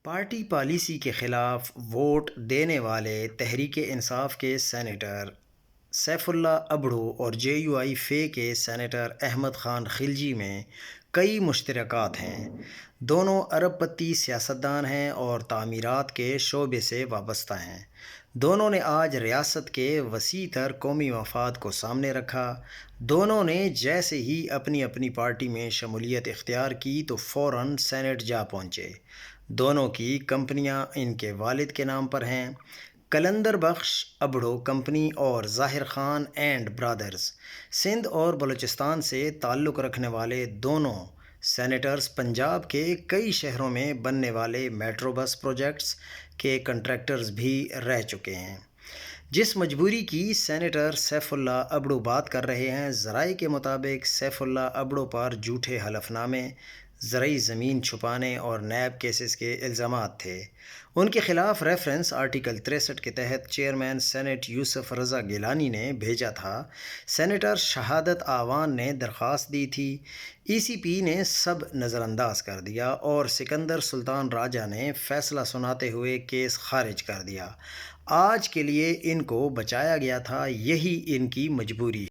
Party policy کے خلاف vote دینے والے تحریک انصاف کے سینیٹر سیف اللہ ابڑو اور جے یو آئی فے کے سینیٹر احمد خان خلجی میں کئی مشترکات ہیں۔ دونوں ارب پتی سیاستدان ہیں اور تعمیرات کے شعبے سے وابستہ ہیں۔ دونوں نے آج ریاست کے وسیع تر قومی مفاد کو سامنے رکھا۔ دونوں نے جیسے ہی اپنی اپنی پارٹی میں شمولیت اختیار کی تو فوراً سینیٹ جا پہنچے۔ دونوں کی کمپنیاں ان کے والد کے نام پر ہیں۔ قلندر بخش ابڑو کمپنی اور ظاہر خان اینڈ برادرز سندھ اور بلوچستان سے تعلق رکھنے والے دونوں سینیٹرز پنجاب کے کئی شہروں میں بننے والے میٹرو بس پروجیکٹس کے کنٹریکٹرز بھی رہ چکے ہیں۔ جس مجبوری کی سینیٹر سیف اللہ ابڑو بات کر رہے ہیں، ذرائع کے مطابق سیف اللہ ابڑو پر جھوٹے حلف نامے، زرعی زمین چھپانے اور نیب کیسز کے الزامات تھے۔ ان کے خلاف ریفرنس آرٹیکل 63 کے تحت چیئرمین سینیٹ یوسف رضا گیلانی نے بھیجا تھا۔ سینیٹر شہادت آوان نے درخواست دی تھی۔ ای سی پی نے سب نظر انداز کر دیا اور سکندر سلطان راجہ نے فیصلہ سناتے ہوئے کیس خارج کر دیا۔ آج کے لیے ان کو بچایا گیا تھا، یہی ان کی مجبوری ہے۔